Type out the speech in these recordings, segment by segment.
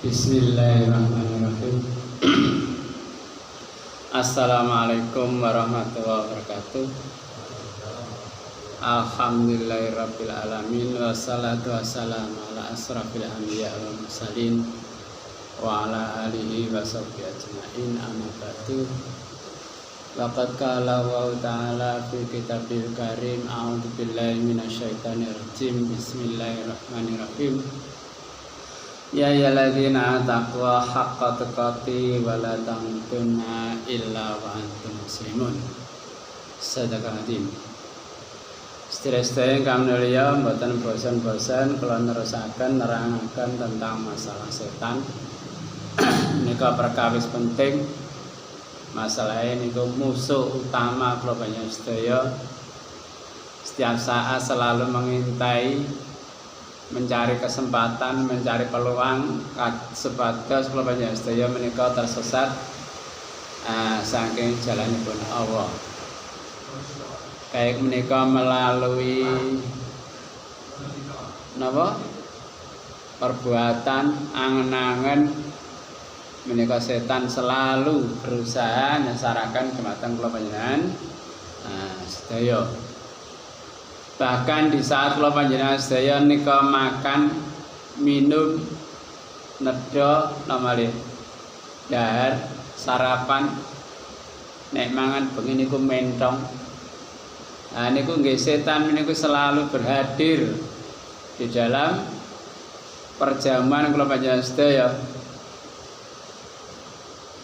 Bismillahirrahmanirrahim. Assalamualaikum warahmatullahi wabarakatuh. Alhamdulillahirabbil alamin wassalatu wassalamu ala asrafil anbiya wal mursalin wa ala alihi washabbihi ajmain amma ba'du. Laqad qala wa ta'ala fi kitabil karim a'udzu billahi minasyaitonir rajim. Bismillahirrahmanirrahim. Ya ayyuhalladzina taqwa haqqa tuqatih wa la tamutunna illa wa antum muslimun. Sadaqatim. Sedherek-sedherek ingkang mulya, mboten bosan-bosan kula nerusaken nerangaken tentang masalah setan. Nika perkawis penting. Masalah ini musuh utama kula panjenengan sedaya. Setiap saat selalu mengintai, mencari kesempatan, mencari peluang sebatas kula panjenengan sedaya menika tersesat saking jalanipun Allah. Kayak menika melalui napa? Perbuatan angen-angen menika setan selalu berusaha nyasaraken dumateng kula panjenengan sedaya. Bahkan di saat kula panjenengan sedaya nika makan, minum, nedha namale dahar, sarapan, nek mangan bengi niku mentong. Niku nggih setan niku selalu berhadir di dalam perjamuan kula panjenengan sedaya.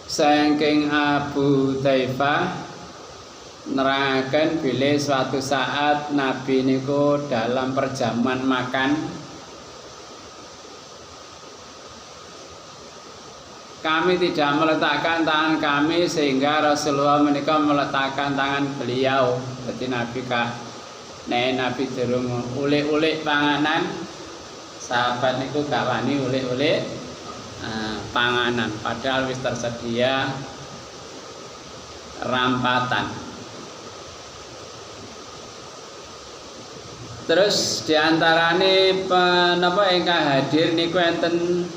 Saking Abu Taifah nerangaken bilih suatu saat Nabi niku dalam perjamuan makan, kami tidak meletakkan tangan kami sehingga Rasulullah menika meletakkan tangan beliau. Jadi Nabi Nabi durung ulik-ulik panganan, sahabat niku gak wani ulik-ulik panganan, padahal wis tersedia rampatan. Terus diantarane penapa ingkang hadir niku enten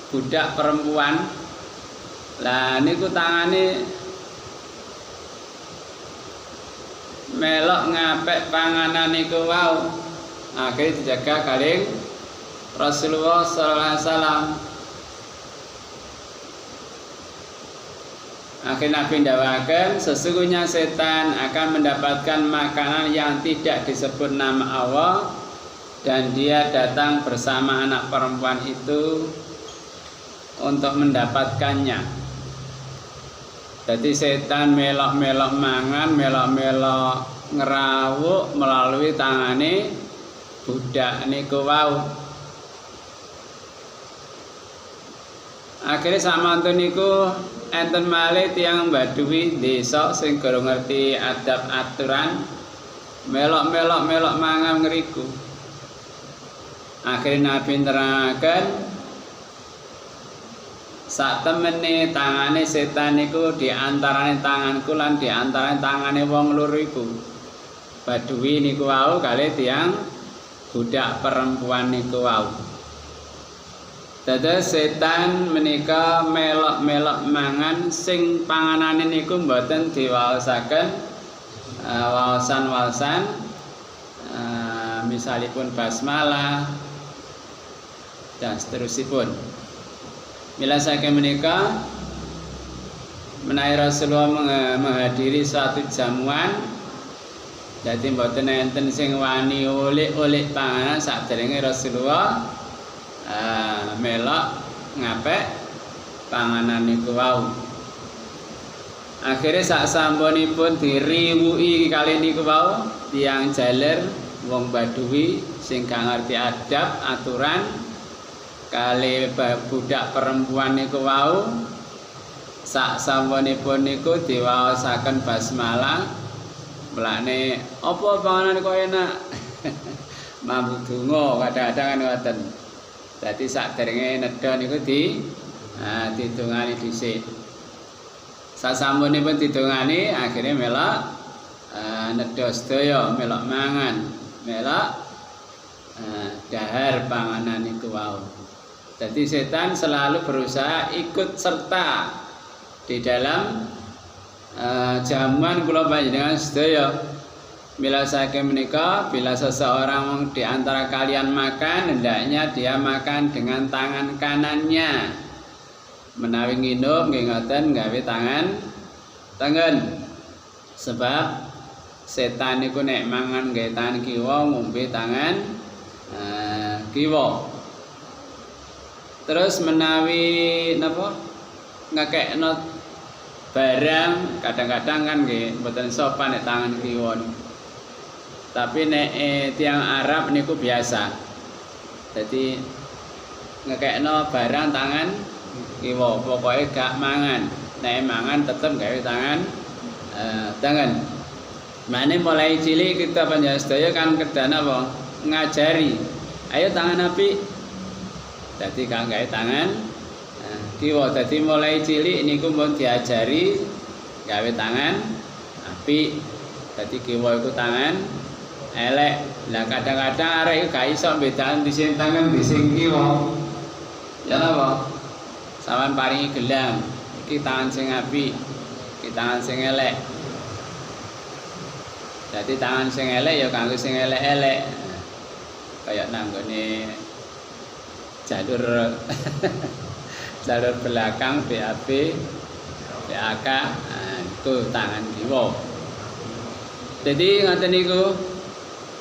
budak perempuan. Lah niku tangane melok ngapek panganan niku wau. Akhire dijaga kalih Rasulullah sallallahu alaihi wasallam. Akhirnya Nabi ndawaken sesungguhnya setan akan mendapatkan makanan yang tidak disebut nama Allah dan dia datang bersama anak perempuan itu untuk mendapatkannya. Jadi setan melok-melok mangan, melok-melok ngerawuk melalui tangane budak niku wau. Akhirnya samantun niku enten malih tiyang Badui desa sing gorong ngerti adab aturan, melok mangan ngriku. Akhirnya Nabi nerangaken sak temene tangane setan niku diantarane tanganku lan diantarane tangane wong loro iku. Badui niku wau kalih tiyang budak perempuan niku wau. Dados setan menika melok mangan sing panganane niku mboten diwaosaken waosan-waosan misalipun basmalah dan seterusipun. Mila saking menika menawi Rasulullah menghadiri suatu jamuan, dadi mboten enten sing wani ulik-ulik panganan saderenge Rasulullah melok ngapek panganan niku wau. Akhirnya sak sampunipun diriwuki kali niku wau tiyang jaler wong Badui sing gak ngerti adab aturan kali budak perempuan niku wau, sak sampunipun niku diwaosaken basmalah, melane apa panganan kok enak. Mampu donga kadang-kadang kan ngoten. Dadi saderenge nedha niku didongani dhisik. Sasampunipun didongani akhirnya melok nedha sedaya, melok mangan, melok dahar panganan niku wau. Jadi setan selalu berusaha ikut serta di dalam jamuan kula panjenengan sedaya. Bila saking menika, bila seseorang di antara kalian makan, hendaknya dia makan dengan tangan kanannya. Menawi nginum nggih ngoten gawe tangan tengen. Sebab setan niku nek mangan gawe tangan kiwa, ngombe tangan kiwa. Terus menawi napa ngekekno barang kadang-kadang kan nggih mboten sopan nek tangan kiwa. Tapi nek tiang Arab niku biasa. Jadi ngekekno barang tangan kiwa, pokoknya gak mangan. Nek mangan tetep gawe tangan tangan. Mane mulai cilik kita panjenengan sedaya kan kedan apa? Ngajari. Ayo tangan api. Dadi kang gawe tangan kiwa. Dadi mulai cilik niku mun diajari gawe tangan api. Dadi kiwa iku tangan elek. Lah kadang-kadang arek gak iso bedaan di sing tangan di sing kiwa. Ya napa? Sawan paringi gelang. Iki tangan sing api, iki tangan sing elek. Dadi tangan sing elek ya kanggo sing elek-elek. Kayak nanggone jalur jalur belakang BAB, BAK, itu tangan kiwa. Jadi ngoten niku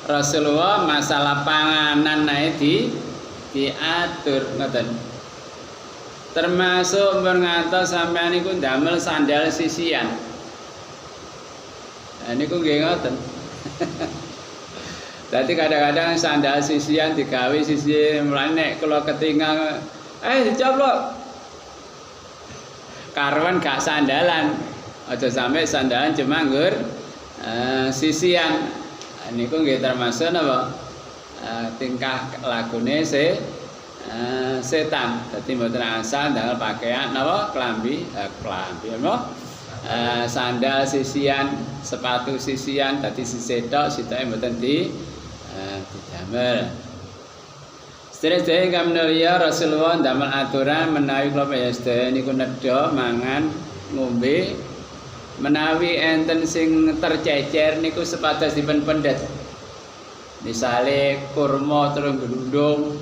Rasulullah masalah panganan nae diatur ngoten. Termasuk ngantos sampean niku ndamel sandal sisian. Niku nggih ngoten. Dadi kadang-kadang sandal sisian digawe sisi mulane nek kula ketinggal dicoplok. Karuan gak sandalan. Aja sampe sandalan cuma nggur sisian. Niku nggih termasuk napa? Tingkah lagune setan. Dadi mboten asal ndang pakaian napa klambi napa? Sandal sisian, sepatu sisian, dadi sisetok sitoke mboten didamel. Sedherek kamnelya Rasulullah ndamel aturan menawi kula sedaya niku nedha mangan ngombe menawi enten sing tercecer niku sepados dipun pendet. Misale kurma terus glundung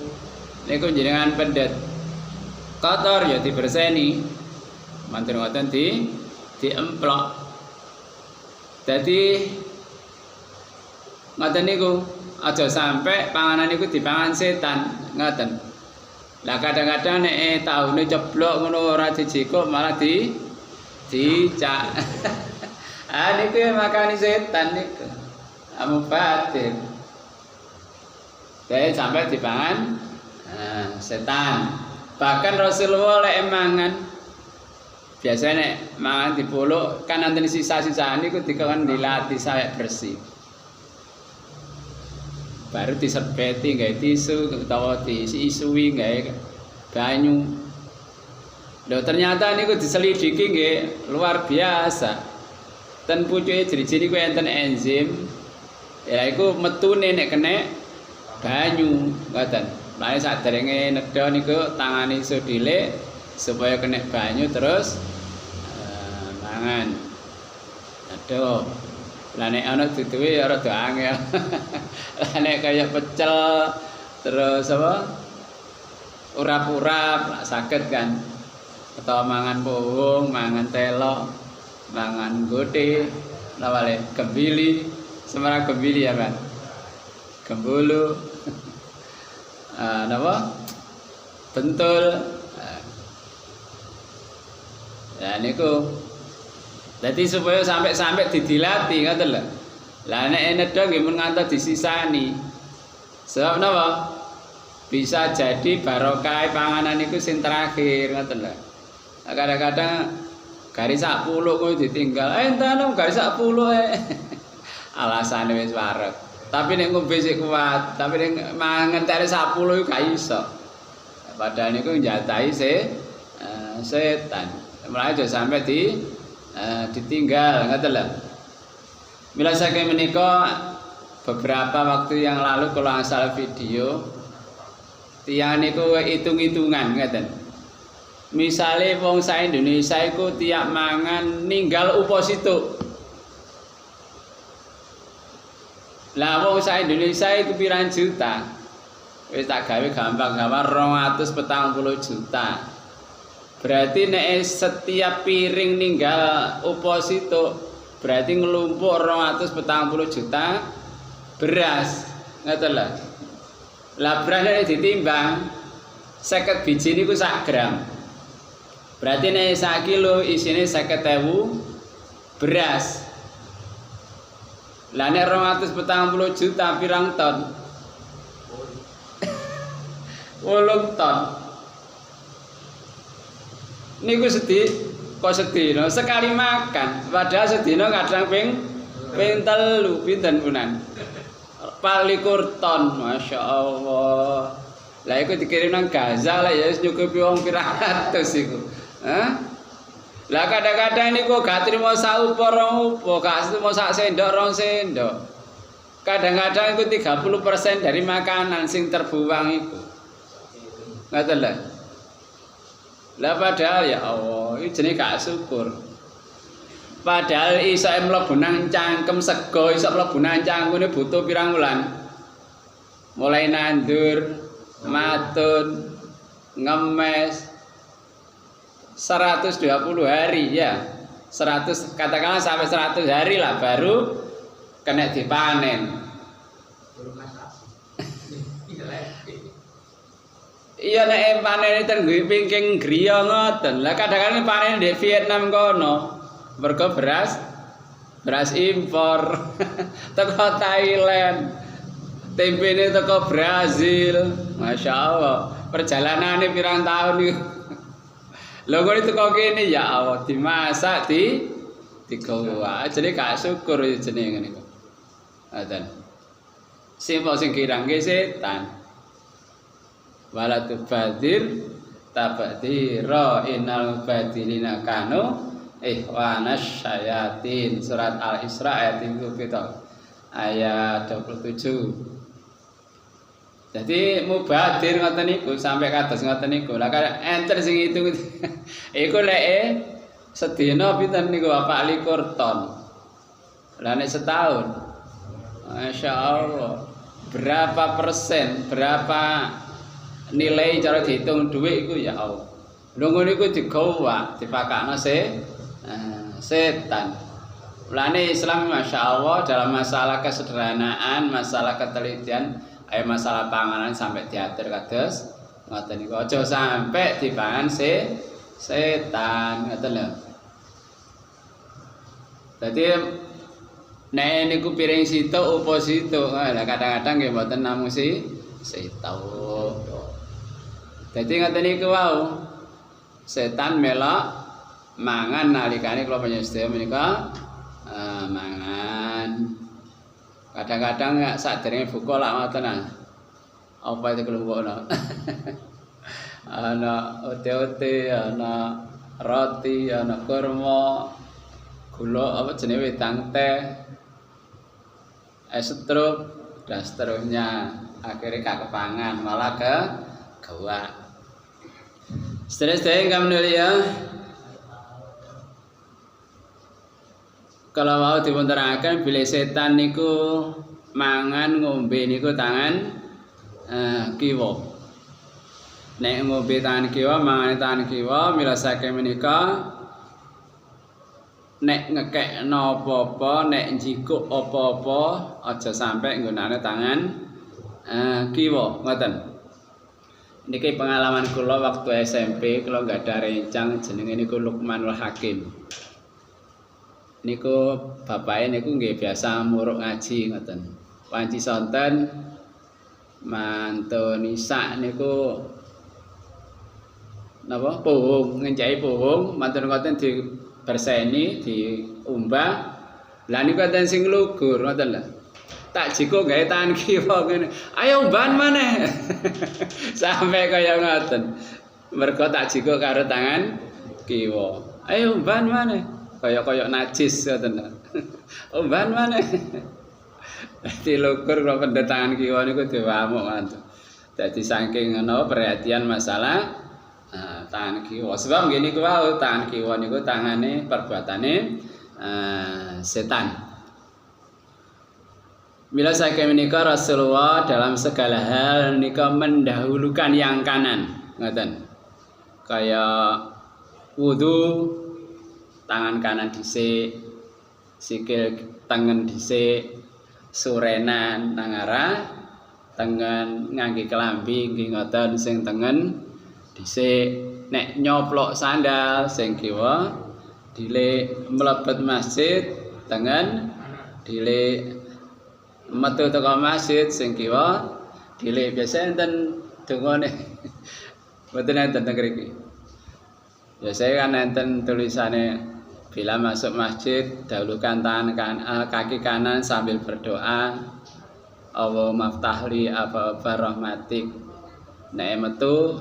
niku jenengan pendet. Kotor ya diberseni. Mantun ngoten diemplok. Dadi ngoten niku aja sampai panganan niku dipangan setan ngoten. Lah kadang-kadang nek taune ceblok ngono ora dijikuk malah dicak. Niku makani setan niku. Amu batin. Dadi sampai dipangan setan. Bahkan Rasulullah lek mangan biasanya nek mangan dipuluk kan nanti sisa-sisa niku dikon dilati sampai bersih. Baru disepeti gawe tisu utawa diisi-isui gawe banyu. Lho ternyata niku diselidiki nggih luar biasa. Ten pucuke jeri-jeri ku enten enzim. Ya iku metune nek kena banyu ngoten. Lah saderenge nedha niku tangane iso dilek supaya kena banyu terus mangan. Aduh. Lah nek ana duduhe ya rada angel. Lah nek kaya pecel terus apa? Urap-urap saged kan. Atau mangan pohong, mangan telo, mangan gode, lawale kembili, semara kembili ya, Pak. Gembulu. Napa? Bentul. Ya niku. Dadi supaya sampai didilati ngoten lho. Lah nek nedha nggih mun ngantos disisani. Sebab napa? Bisa jadi barokah panganan niku sing terakhir ngoten lho. Kadang-kadang garis sak puluh kok ditinggal. Entan garis sak puluh Alasane wis wareg. Tapi nek ngombe sik kuat, tapi nek mangan tere sak puluh gak iso. Padahal niku njatahi setan. Mulai aja sampai ditinggal ngoten lho. Mila saking menika beberapa waktu yang lalu kalau asal video Tiyang niku hitung-hitungan ngeten. Misale wong sak Indonesia iku tiap mangan ninggal uposito. Lah wong sak Indonesia iku pirang juta? Wis tak gawe gampang-gampang 240 juta. Berarti nek setiap piring ninggal uposito berarti ngelumpuk 240 juta beras. Ngoten lho. Lah beras nek ditimbang 50 biji niku 1 gram. Berarti nek 1 kilo isine 50.000 beras. Lah nek 240 juta pirang ton? 8 ton. Niku kok sedina sekali makan. Padahal sedina kadang ping 3 pinten punan. 24 ton, Masya Allah. Lah iku dikirim nang Gaza lah ya nyukupi wong pirang ratus iku. Lah kadang-kadang niku gak trimo saupo rong upo, gak trimo sak sendok rong sendok. Kadang-kadang iku 30% dari makanan sing terbuang iku. Ngoten lho. Lah padahal ya Allah, iki jenenge gak syukur. Padahal iso mlebu nang cangkem sego, iso mlebu nang cangkune butuh pirang wulan. Mulai nandur, matun, ngemes 120 hari ya. 100 katakanlah sampai 100 hari lah baru kena dipanen. Iya nek panen ten pingking griya ngoten. Lah kadang-kadang panen di Vietnam kono. Mergo beras impor teko Thailand. Tempene teko Brazil. Masya Allah. Perjalanane pirang tahun iki. Lho kok teko kene ya Allah dimasak digawa. Jenenge gak syukur jenenge ngene kok. Ngoten. Sing kirangke setan. Wala tubadir tabdira innal badilina kanu ihwanas syayatin. Surat Al-Isra ayat 37 ayat 27. Jadi mubadir ngoten niku sampai kados ngoten niku. Lah enter sing itu iku lek sedina pinten niku 24 ton. Lah nek setahun Masya Allah berapa persen, berapa nilai cara dihitung duit iku ya Allah. Lho ngono iku digawa, dipakakno setan. Mulane Islam Masya Allah dalam masalah kesederhanaan, masalah ketelitian, masalah panganan sampai diatur kados ngoten niku. Aja sampai dipangan setan ngoten lho. Dadi nek niku piring sitok upo sitok, lah kadang-kadang nggih mboten namung sitok. Dadi ngoten niku wau. Setan melok mangan nalikane kula panjenengan menika mangan. Kadang-kadang sadurunge buka lak ngoten apa itu kelompokno. Ana ote-ote, ana roti, ana kurma, gula apa jenenge wedang teh, es struk dan seterusnya. Akhirnya gak kepangan malah gawa. Sedherek ingkang mulia, kalau mau dipunteraken bilih setan niku mangan ngombe niku tangan kiwa. Nek ngombe tangan kiwa, mangan tangan kiwa, mirasake menika nek ngekekno apa-apa, nek njikuk apa-apa aja sampai nggunakane tangan kiwa, ngoten. Niki pengalaman kula waktu SMP, kula nggak ada rencang jenenge niku Luqmanul Hakim. Niku bapake niku nggih biasa muruk ngaji ngoten. Wanci sonten mantun isak niku napa pohong ngenjai pohong mantun ngoten diberseni diumbah. Lah niku enten sing lugur ngoten lho. Tak jiko gawe tangan kiwa ngene. Ayo umban maneh. Sampai kaya ngoten. Mergo tak jiko karo tangan kiwa. Ayo umban maneh. Kaya najis ngoten. Umban maneh. Dadi lugur karo pendet tangan kiwa niku diwamuk mantu. Jadi saking ngono perhatian masalah tangan kiwa. Sebab gini kuwi tangan kiwa niku tangane perbuatane setan. Bila saking menika Rasulullah dalam segala hal nika mendahulukan yang kanan, ngoten. Kayak wudu tangan kanan dhisik, sikil tengen dhisik, surenan tangara, tengen ngangge kelambi nggih ngoten sing tengen dhisik. Nek nyoplok sandal sing kiwa dile mlebet masjid tengen dile metu teko masjid sing kiwa dile biasa enten dongane mboten enten teng mriki. Biasanya kan enten tulisane bila masuk masjid dahulukan kaki kanan sambil berdoa Allahumma ftahli abwaaba rahmatik. Nek metu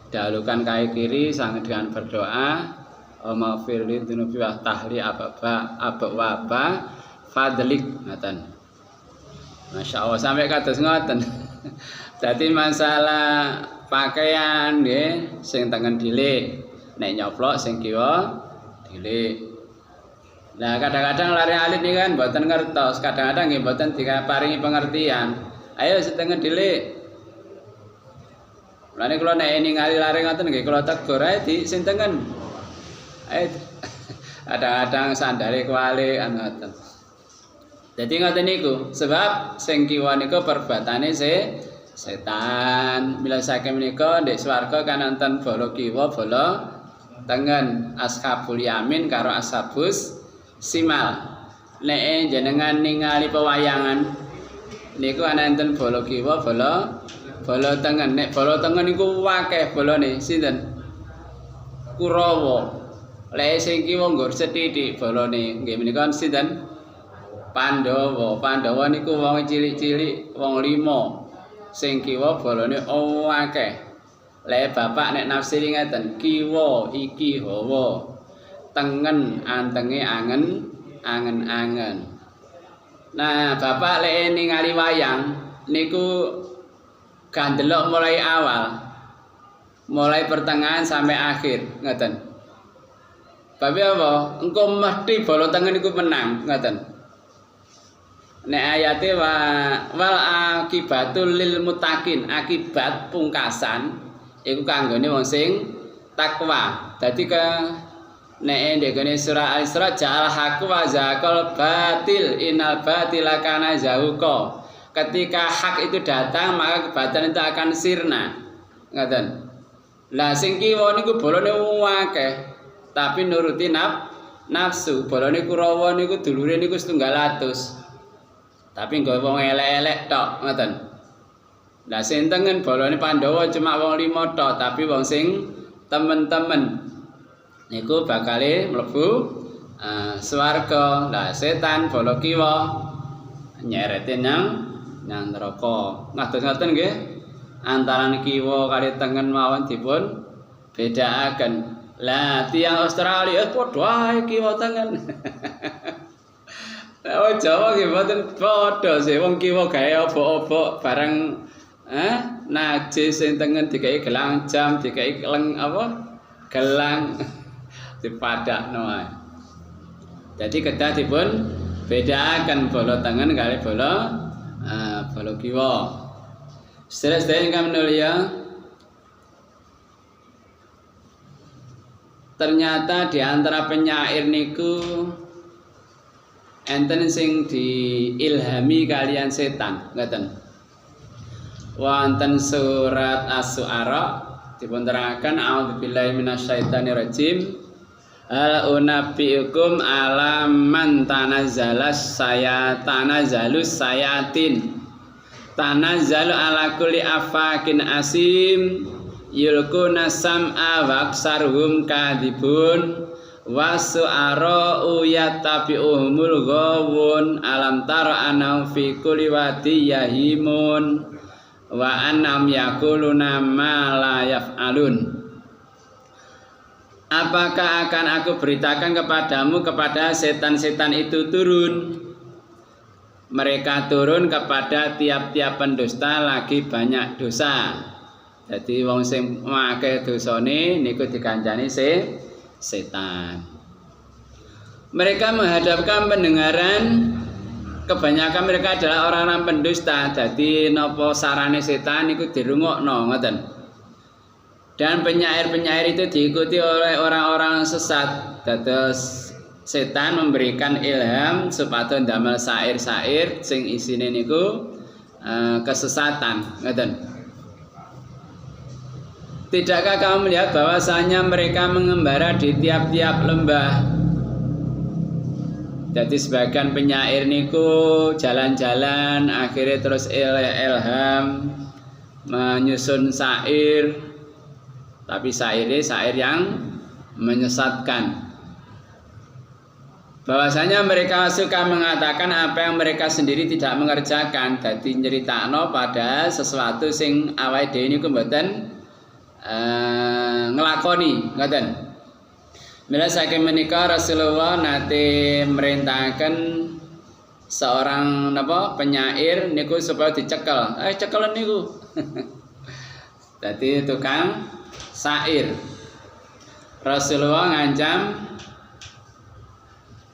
dahulukan kaki kiri sangat dengan berdoa Allahumma firli dunubi wa ftahli abwaaba fadlik ngoten. Masya Allah sampai kados ngoten. Jadi masalah pakaian nggih sing tengen dile, nek nyoplok sing kiwa dile. Nah, kadang-kadang lari alit nih kan mboten ngertos, kadang-kadang nggih mboten diparingi pengertian. Ayo setengen dile. Lane kula nek ningali lari ngoten nggih kula tegur ae di sing tengen. Ayo kadang-kadang sandale kuali ngoten. Jadi ngoten niku, sebab sing kiwa niku perbuatane setan. Bila saking menika ndek swarga kan wonten bala kiwa, bala tengen, ashabul yamin karo ashabus simal. Nek jenengan ningali pewayangan niku ana enten bala kiwa, bala tengen. Nek bala tengen niku akeh balane sinten? Kurawa. Lek sing kiwa nggur sethithik balane nggih menika sinten? Pandhawa. Pandhawa niku wong cilik-cilik, wong 5. Sing kiwa balane akeh. Lek bapak nek nafsiri ngeten, kiwa iki hawa. Tengen antenge angen-angen. Nah, bapak lek ningali wayang niku gandelok mulai awal. Mulai pertengahan sampai akhir, ngoten. Bapak apa? Engko mesti bala tengen niku menang, ngoten. Nek ayate wal akibatul lil muttaqin, akibat pungkasan iku kanggone wong sing takwa. Dadi nek ndekne surah Al-Isra ja'al haqqu wa zaqal batil innal batila kana zahuqa. Ketika hak itu datang maka kebatilan itu akan sirna. Ngoten. Lah sing kiwa niku bolone akeh tapi nuruti nafsu. Bolone Kurawa niku dulure niku 700. Tapi nggawe wong elek-elek tok ngoten. Lah sing tengen bolone Pandhawa cuma wong 5 tok, tapi wong sing temen-temen niku bakale mlebu swarga. Lah setan bala kiwa nyerete nang neraka. Ngaten-ngaten nggih. Antarané kiwa kali tengen mawon dipun bedakaken. Lah tiyang Australia padha ae kiwa tengen. Oh Jawa nggih mboten padha sih wong kiwa gawe obok-obok barang najis sing tengen dikai gelang jam, dikai gelang dipadakno ae. Jadi kedah dipun bedakaken bala tengen kali bala kiwa. Sedherek ingkang mulia, ternyata di antara penyair niku enten sing diilhami kalian setan, ngoten. Wonten surat Asy-Syu'ara dipun terangaken a'udzubillahi minasyaitonirrajim. Hal unabbiukum ala man tanazzalus sayatin. Tanazzalu ala kulli afakin asim yulquna sam'a wa aktsaruhum kadhibun. Wasu'ara yattabi'uhumul ghawun alam tara anahum fi kulli wadi yahimun wa annam yaquluna ma la yaf'alun. Apakah akan aku beritakan kepadamu kepada setan-setan itu turun mereka turun kepada tiap-tiap pendusta lagi banyak dosa. Jadi wong sing akeh dosane niku dikancani setan. Mereka menghadapkan pendengaran, kebanyakan mereka adalah orang-orang pendusta. Jadi napa sarane setan niku dirungokno ngoten. Dan penyair-penyair itu diikuti oleh orang-orang sesat. Dados setan memberikan ilham supaya ndamel syair-syair sing isine niku kesesatan, ngoten. Tidakkah kamu melihat bahwasanya mereka mengembara di tiap-tiap lembah? Jadi sebagian penyair niku jalan-jalan akhirnya terus ilham menyusun syair, tapi syairnya syair yang menyesatkan. Bahwasanya mereka suka mengatakan apa yang mereka sendiri tidak mengerjakan. Jadi nyeritakno pada sesuatu sing awake dhewe niku mboten ngelakoni, ngoten. Mila saking menika Rasulullah nate merintahkan seorang penyair niku supaya dicekel. Cekelen niku. Dadi tukang syair. Rasulullah ngancam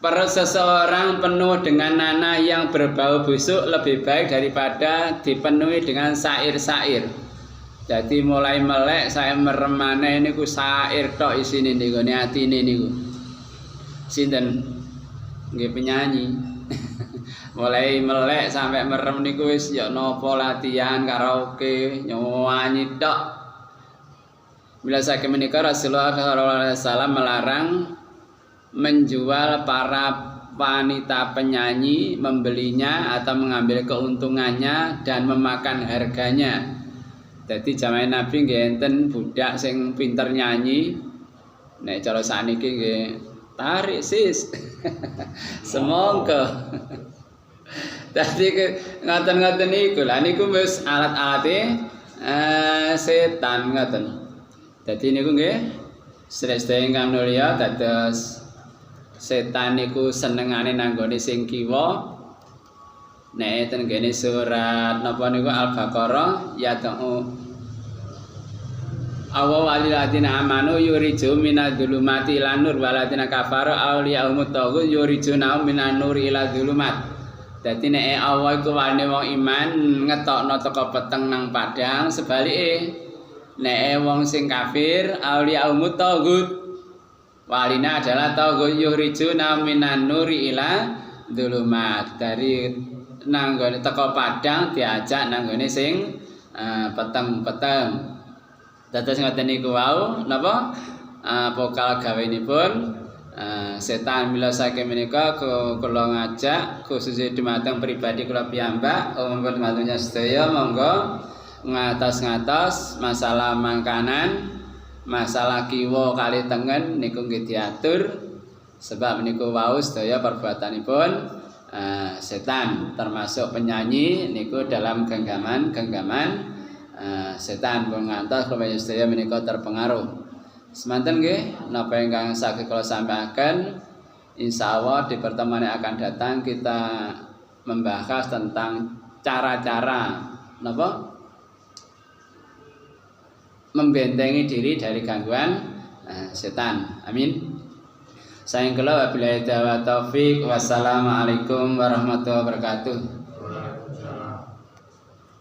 perut seseorang penuh dengan nanah yang berbau busuk lebih baik daripada dipenuhi dengan syair-syair. Jadi mulai melek saya meremane niku syair tok isine niku atine niku. Sinten? Nggih penyanyi. Mulai melek sampai merem niku wis ya napa latihan karaoke nyanyi tok. Bila saking menika Rasulullah sallallahu alaihi wasallam melarang menjual para wanita penyanyi, membelinya atau mengambil keuntungannya dan memakan harganya. Jadi zaman Nabi nggih enten budak sing pinter nyanyi. Nek cara sakniki nggih tarik sis. Semongko. Dadi ngoten-ngoten niku. Lah niku wis alat-alate setan ngoten. Dadi niku nggih sedaya ingkang mulya dados setan niku senengane nanggone sing kiwa. Nek ten kene surat napa niku Al-Baqarah ya ta'u awa waliladina amanu yuriju minadz-zulumati ilan nur waladina kafaru awliyaumut taghut yurijuna minan nur ila dzulumat. Dadi nek Allah iku waline wong iman ngetokno teko peteng nang padang, sebalike nek wong sing kafir awliyaumut taghut walina adalah taghut yurijuna minan nuri ila dzulumat. Dari nanggone teko padang diajak nanggone sing peteng-peteng. Dados ngoten niku wau napa pokal gawenipun setan. Mila saking menika kula ngajak khususnya dumateng pribadi kula piyambak umpun matunya sedaya monggo ngatos-ngatos masalah makanan, masalah kiwa kali tengen niku nggih diatur sebab niku wau sedaya perbuatanipun setan, termasuk penyanyi niku dalam genggaman setan pun ngantos kepada sedaya menika terpengaruh. Semanten nggih napa ingkang saged kula sampaikan, insyaallah di pertemuan yang akan datang kita membahas tentang cara-cara napa membentengi diri dari gangguan setan. Amin. Sayang kula wabillahi taufiq. Wassalamualaikum warahmatullahi wabarakatuh.